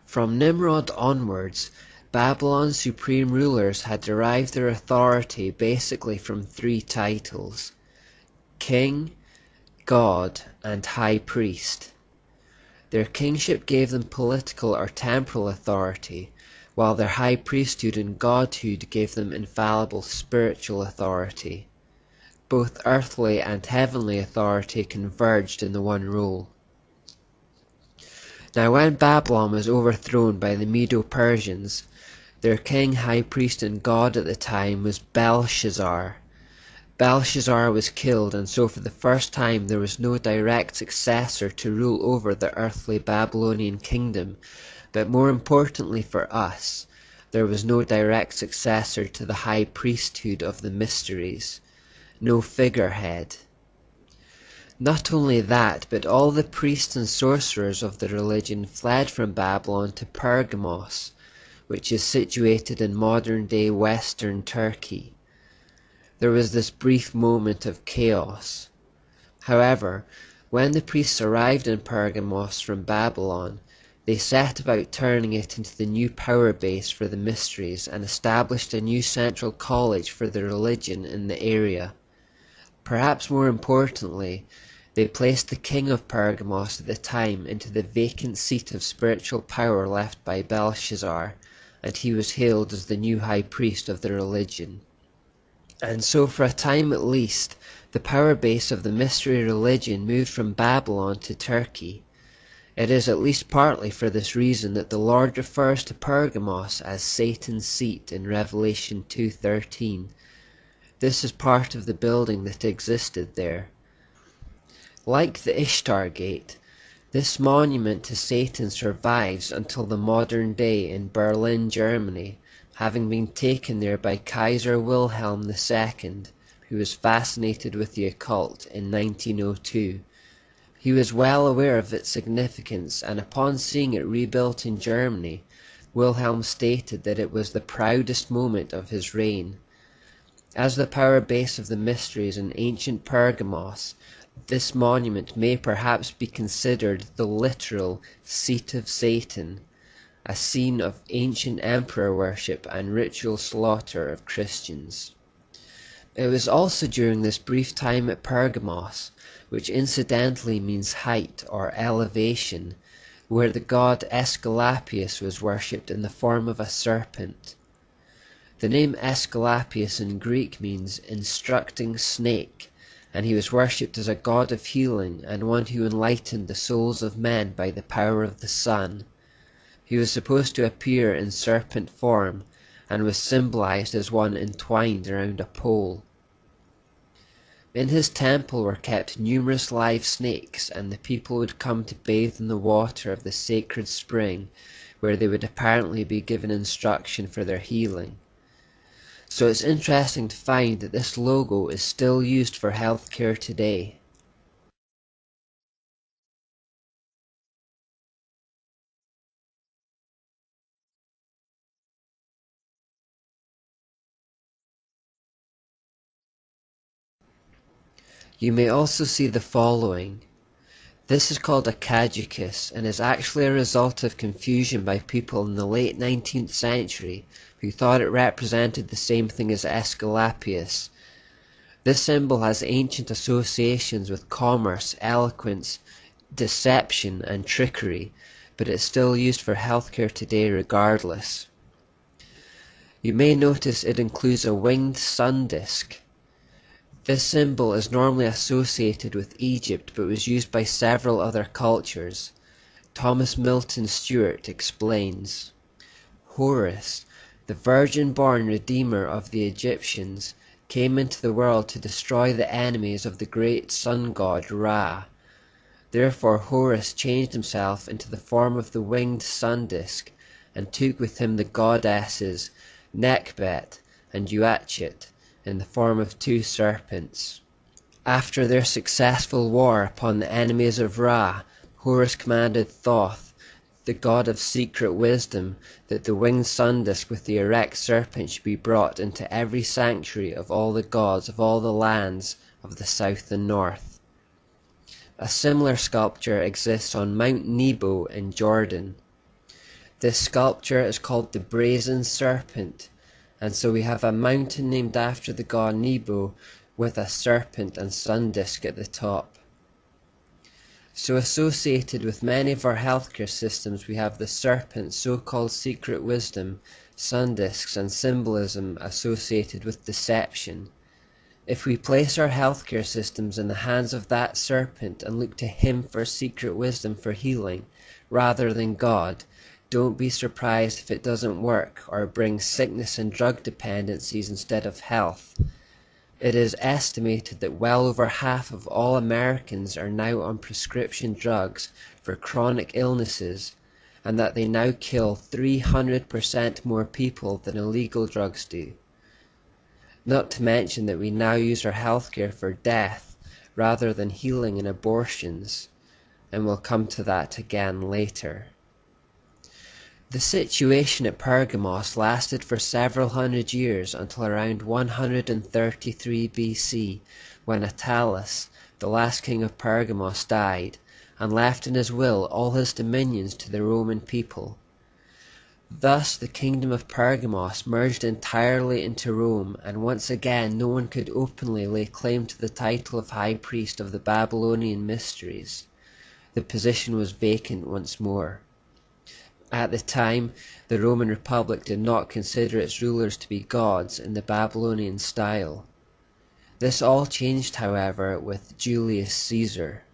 From Nimrod onwards, Babylon's supreme rulers had derived their authority basically from three titles: King, God, and High Priest. Their kingship gave them political or temporal authority, while their high priesthood and godhood gave them infallible spiritual authority. Both earthly and heavenly authority converged in the one rule. Now when Babylon was overthrown by the Medo-Persians, their king, high priest, and god at the time was Belshazzar. Belshazzar was killed, and so for the first time there was no direct successor to rule over the earthly Babylonian kingdom, but more importantly for us, there was no direct successor to the high priesthood of the mysteries, no figurehead. Not only that, but all the priests and sorcerers of the religion fled from Babylon to Pérgamos, which is situated in modern-day western Turkey. There was this brief moment of chaos. However, when the priests arrived in Pérgamos from Babylon, they set about turning it into the new power base for the mysteries and established a new central college for the religion in the area. Perhaps more importantly, they placed the king of Pérgamos at the time into the vacant seat of spiritual power left by Belshazzar, and he was hailed as the new high priest of the religion. And so for a time at least, the power base of the mystery religion moved from Babylon to Turkey. It is at least partly for this reason that the Lord refers to Pérgamos as Satan's seat in Revelation 2:13. This is part of the building that existed there. Like the Ishtar Gate, this monument to Satan survives until the modern day in Berlin, Germany, having been taken there by Kaiser Wilhelm II, who was fascinated with the occult in 1902. He was well aware of its significance, and upon seeing it rebuilt in Germany, Wilhelm stated that it was the proudest moment of his reign. As the power base of the mysteries in ancient Pérgamos, this monument may perhaps be considered the literal seat of Satan, a scene of ancient emperor worship and ritual slaughter of Christians. It was also during this brief time at Pérgamos, which incidentally means height or elevation, where the god Aesculapius was worshipped in the form of a serpent. The name Aesculapius in Greek means instructing snake, and he was worshipped as a god of healing and one who enlightened the souls of men by the power of the sun. He was supposed to appear in serpent form, and was symbolized as one entwined around a pole. In his temple were kept numerous live snakes, and the people would come to bathe in the water of the sacred spring, where they would apparently be given instruction for their healing. So it's interesting to find that this logo is still used for healthcare today. You may also see the following. This is called a caducus and is actually a result of confusion by people in the late 19th century who thought it represented the same thing as Aesculapius. This symbol has ancient associations with commerce, eloquence, deception, and trickery, but it's still used for healthcare today regardless. You may notice it includes a winged sun disk. This symbol is normally associated with Egypt, but was used by several other cultures. Thomas Milton Stewart explains, Horus, the virgin-born redeemer of the Egyptians, came into the world to destroy the enemies of the great sun god Ra. Therefore Horus changed himself into the form of the winged sun disk, and took with him the goddesses Nekhbet and Uatchit, in the form of two serpents. After their successful war upon the enemies of Ra, Horus commanded Thoth, the god of secret wisdom, that the winged sun disk with the erect serpent should be brought into every sanctuary of all the gods of all the lands of the south and north. A similar sculpture exists on Mount Nebo in Jordan. This sculpture is called the Brazen Serpent, and so we have a mountain named after the god Nebo with a serpent and sun disk at the top. So associated with many of our healthcare systems, we have the serpent, so-called secret wisdom, sun disks, and symbolism associated with deception. If we place our healthcare systems in the hands of that serpent and look to him for secret wisdom for healing, rather than God, don't be surprised if it doesn't work or brings sickness and drug dependencies instead of health. It is estimated that well over half of all Americans are now on prescription drugs for chronic illnesses, and that they now kill 300% more people than illegal drugs do. Not to mention that we now use our healthcare for death rather than healing and abortions, and we'll come to that again later. The situation at Pérgamos lasted for several hundred years until around 133 BC, when Attalus, the last king of Pérgamos, died, and left in his will all his dominions to the Roman people. Thus the kingdom of Pérgamos merged entirely into Rome, and once again no one could openly lay claim to the title of high priest of the Babylonian mysteries. The position was vacant once more. At the time, the Roman Republic did not consider its rulers to be gods in the Babylonian style. This all changed, however, with Julius Caesar.